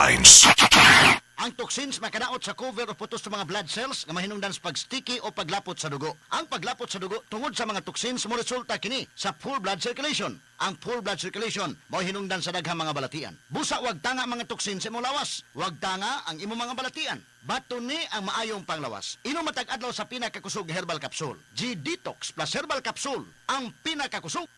Eins. Ang toxins makadaot sa cover o putos sa mga blood cells nga mahinungdan sa pagsticky o paglapot sa dugo. Ang paglapot sa dugo tungod sa mga toxins mo resulta kini sa full blood circulation. Ang full blood circulation mao hinungdan sa daghang mga balatian. Busa wag tanga mga toxins sa imong lawas. Wag tanga ang imong mga balatian. Baton ni ang maayong panglawas. Inom matag adlaw sa pinakakusog herbal capsule. G-Detox plus herbal capsule ang pinakakusog.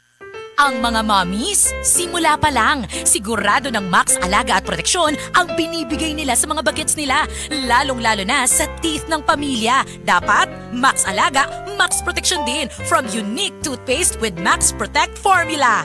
Ang mga mommies, simula pa lang, sigurado ng Max Alaga at Proteksyon ang binibigay nila sa mga bagets nila, lalong-lalo na sa teeth ng pamilya. Dapat, Max Alaga, Max Protection din from unique toothpaste with Max Protect formula.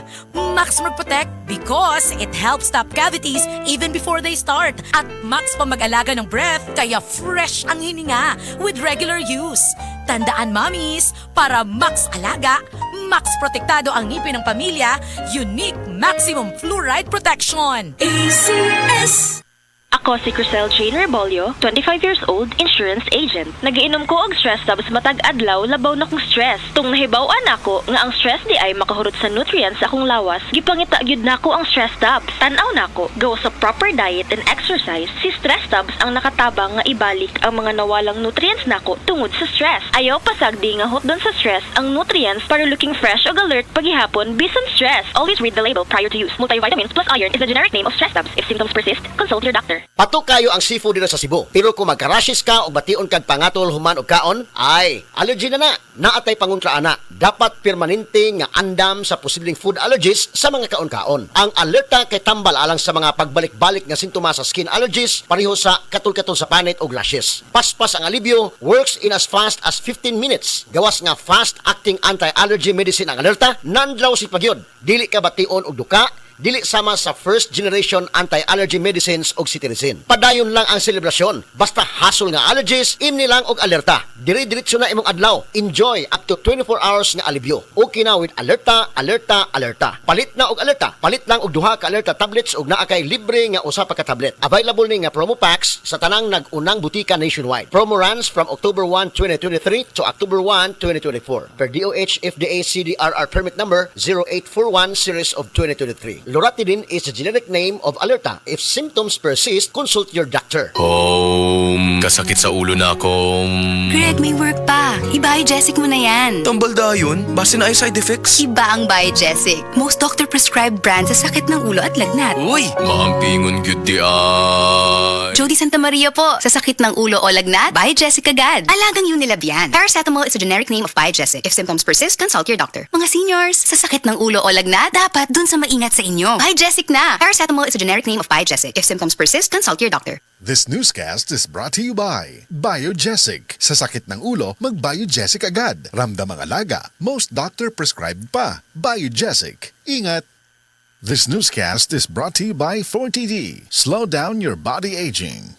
Max Protect because it helps stop cavities even before they start. At Max pa mag-alaga ng breath, kaya fresh ang hininga with regular use. Tandaan, mommies, para Max Alaga, Max Protektado ang ngipin ng pamilya, unique maximum fluoride protection. ACS! Ako si Crisel Jane Rebolio, 25 years old, insurance agent. Nagiinom ko og stress tabs matag adlaw labaw na kong stress. Tung nahibaw-an ako nga ang stress di ay makahurot sa nutrients sa akong lawas, gipangita gyud nako ang stress tabs. Tan-aw nako, gawa sa proper diet and exercise, si stress tabs ang nakatabang nga ibalik ang mga nawalang nutrients nako tungod sa stress. Ayaw pasagdi nga hot don sa stress ang nutrients para looking fresh ug alert paghihapon bisan stress. Always read the label prior to use. Multivitamins plus iron is the generic name of stress tabs. If symptoms persist, consult your doctor. Patok kayo ang seafood dito sa Cebu. Pero kung magkarashes ka o bation kag pangatol human o kaon, ay, allergy na. Naatay panguntra ana. Dapat permanente nga andam sa posibleng food allergies sa mga kaon-kaon. Ang alerta kay tambal alang sa mga pagbalik-balik nga sintomas sa skin allergies, pareho sa katul-katul sa panit o lashes. Paspas ang alibyo, works in as fast as 15 minutes. Gawas nga fast-acting anti-allergy medicine ang alerta, nandraw si pagyod. Dili ka bation og duka, dili sama sa first generation anti-allergy medicines og cetirizine. Padayon lang ang selebrasyon. Basta hasol nga allergies, imni lang og alerta. Dire-diretso na imong adlaw. Enjoy up to 24 hours nga alibyo. Okay na with alerta, alerta, alerta. Palit na og alerta. Palit lang og duha ka alerta tablets og naa kay libre nga usa pa ka tablet. Available ni nga promo packs sa tanang nag-unang butika nationwide. Promo runs from October 1, 2023 to October 1, 2024. Per DOH FDA CDRR permit number 0841 series of 2023. Loratadine is the generic name of Alerta. If symptoms persist, consult your doctor. Kasakit sa ulo na akong... Greg, may work pa. I-Biogesic mo na yan. Tambal dayon, base na ay side effects. Iba ang Biogesic. Most doctor-prescribed brand sa sakit ng ulo at lagnat. Uy, maampingon gyud di ay. Jody Santa Maria po. Sa sakit ng ulo o lagnat, Biogesic agad. Alagang Unilab yan. Paracetamol is a generic name of Biogesic. If symptoms persist, consult your doctor. Mga seniors, sa sakit ng ulo o lagnat, dapat dun sa maingat sa inyo. Biogesic na. Paracetamol is a generic name of Biogesic. If symptoms persist, consult your doctor. This newscast is brought to you by Biogesic. Sa sakit ng ulo, mag-Biogesic agad. Ramdam ang alaga. Most doctor-prescribed pa. Biogesic. Ingat! This newscast is brought to you by 4TD. Slow down your body aging.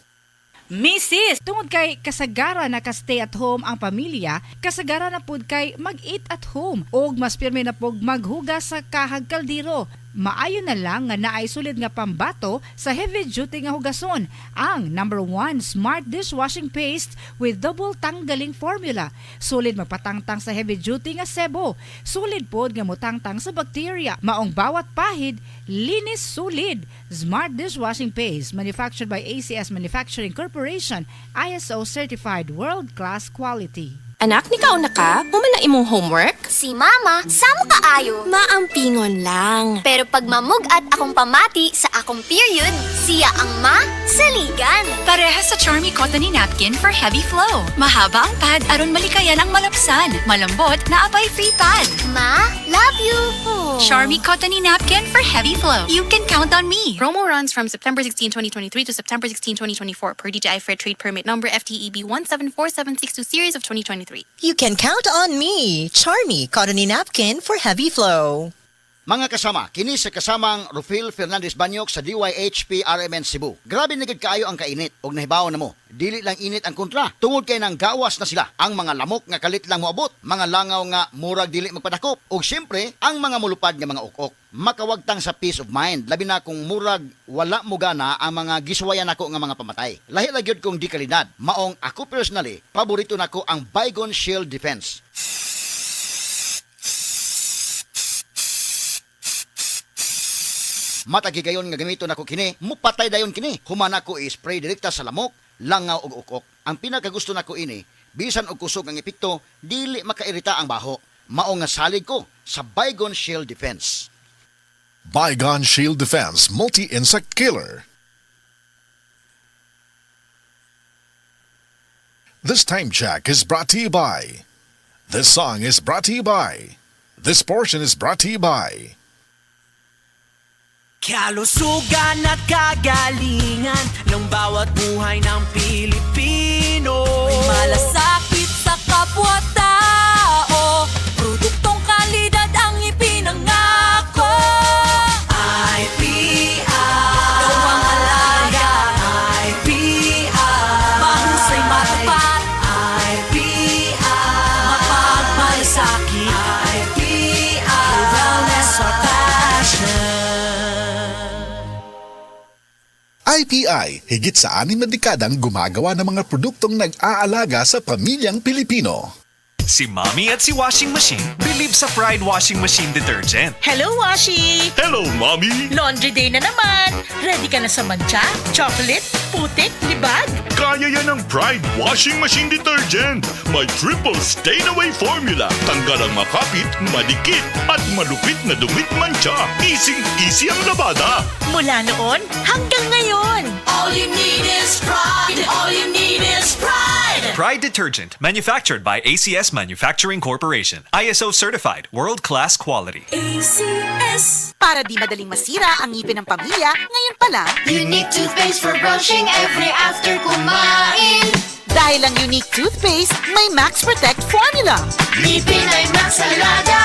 Mrs. Tungod kay kasagara na ka-stay at home ang pamilya, kasagara na pud kay mag-eat at home og mas pirmi na pug maghugas sa kahag kaldero. Maayo na lang nga naay sulid nga pambato sa heavy duty nga hugason ang #1 Smart Dishwashing Paste with double tanggaling formula. Sulid magpatangtang sa heavy duty nga sebo. Sulid pod nga mutangtang sa bacteria. Maong bawat pahid linis sulid. Smart Dishwashing Paste manufactured by ACS Manufacturing Corporation, ISO certified world-class quality. Anak, ni kauna ka? Mo man na imong homework? Si Mama, samo kaayo. Maampingon lang. Pero pag mamugat akong pamati sa akong period, siya ang saligan. Parehas sa Charmy Cottony Napkin for heavy flow. Mahaba ang pad aron malikayan ang malapsan. Malambot na abay free pad. Ma, love you. Charmy Cottony Napkin for heavy flow. You can count on me. Promo runs from September 16, 2023 to September 16, 2024 per DTI Fair Trade Permit number FTEB 174762 series of 2023. You can count on me, Charmy Cottony Napkin for heavy flow. Mga kasama, kini sa kasamang Rufil Fernandez Banyok sa DYHP RMN Cebu. Grabe nagid kaayo ang kainit og nahibaw na mo. Dili lang init ang kontra. Tungod kay nang gawas na sila. Ang mga lamok nga kalit lang moabot, mga langaw nga murag dili magpadakop, ug syempre ang mga mulupad nga mga ukok. Makawagtang sa peace of mind, labi na kung murag wala mo gana ang mga giswayan nako nga mga pamatay. Lahi ra gyud kong di kalidad. Maong ako personally, paborito nako ang Baygon Shield Defense. Matagigayon nga gamito nako kini, mupatay dayon kini. Human ako i-spray direkta sa lamok, langaw ug ukok. Ang pinakagusto nako ini, bisan og kusog ang epekto, dili makairita ang baho. Mao nga salig ko sa Baygon Shield Defense. Baygon Shield Defense Multi-Insect Killer. This time check is brought to you by. This song is brought to you by. This portion is brought to you by. Kalusugan at kagalingan ng bawat buhay ng Pilipino. May malasakit sa kapwa-tao, produktong kalidad ang ipinangako. IPI, Gawang alaga, IPI, mahusay matapat, IPI, mapagmalasakit, IPI, wellness or passion. IPI, higit sa 6 na dekadang gumagawa ng mga produktong nag-aalaga sa pamilyang Pilipino. Si Mommy at si Washing Machine believe sa Pride Washing Machine Detergent. Hello, Washi! Hello, Mommy! Laundry day na naman! Ready ka na sa mancha, chocolate, putik, libag? Kaya yan ang Pride Washing Machine Detergent. May triple stain-away formula. Tanggal ang makapit, madikit, at malupit na dumit mancha. Easy ang labada. Mula noon hanggang ngayon. All you need is pride. All you need is pride. Pride Detergent, manufactured by ACS Manufacturing Corporation. ISO certified, world-class quality. ACS. Para di madaling masira ang ngipin ng pamilya, ngayon pa lang. Unique toothpaste for brushing every after kumain. Dahil ang unique toothpaste, may Max Protect formula. Ngipin ay Max Alaga,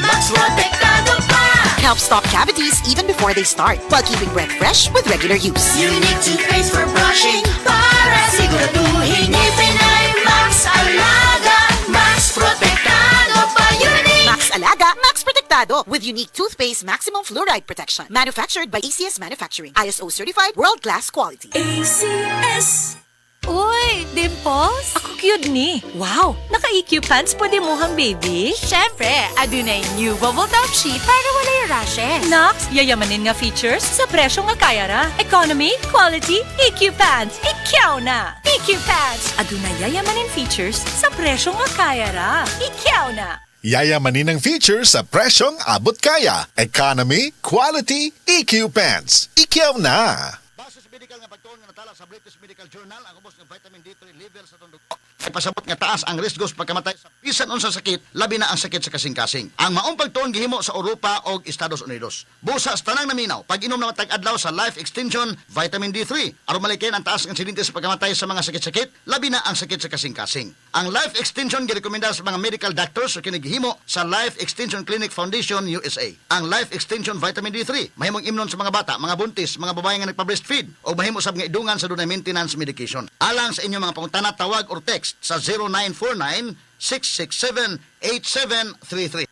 Max Protektado pa. Helps stop cavities even before they start, while keeping breath fresh with regular use. Unique toothpaste for brushing para siguraduhin ngipin ay Max Alaga, Max Protektado pa. Unique Max Alaga, Max Protectado with unique toothpaste maximum fluoride protection. Manufactured by ACS Manufacturing. ISO certified, world-class quality. ACS. Uy, Dimples? Ako cute ni. Wow, naka-EQ pants po di mo hang baby? Siyempre, adunay new bubble top sheet para wala yung rashes. Nox, yayamanin nga features sa presyo nga kaya ra. Economy, quality, EQ pants. Ikaw na! EQ pants! Adunay yayamanin features sa presyo nga kaya ra. Ikaw na! Yayamanin ang features sa presyong abot kaya. Economy, quality, EQ Pants. Ikaw na! Base sa medical nga pagtuon nga natala sa British Medical Journal, ang ubos ng vitamin D3 level sa tundog. Pasabot nga taas ang risk sa pagkamatay sa bisan unsang sakit, labi na ang sakit sa kasing-kasing. Ang maong pagtuon gihimo sa Europa o Estados Unidos. Busa sa tanang naminaw, pag-inom na matag adlaw sa Life Extension Vitamin D3 aron malikin ang taas ng insidente sa pagkamatay sa mga sakit-sakit, labi na ang sakit sa kasing-kasing. Ang Life Extension girekomenda sa mga medical doctors o kinigihimo sa Life Extension Clinic Foundation USA. Ang Life Extension Vitamin D3 mahimong imnon sa mga bata, mga buntis, mga babae nga nagpa-breastfeed o mahimo sa mga idungan sa dunay maintenance medication. Alang sa inyong mga pangutana, tawag or text sa 0949-667-8733.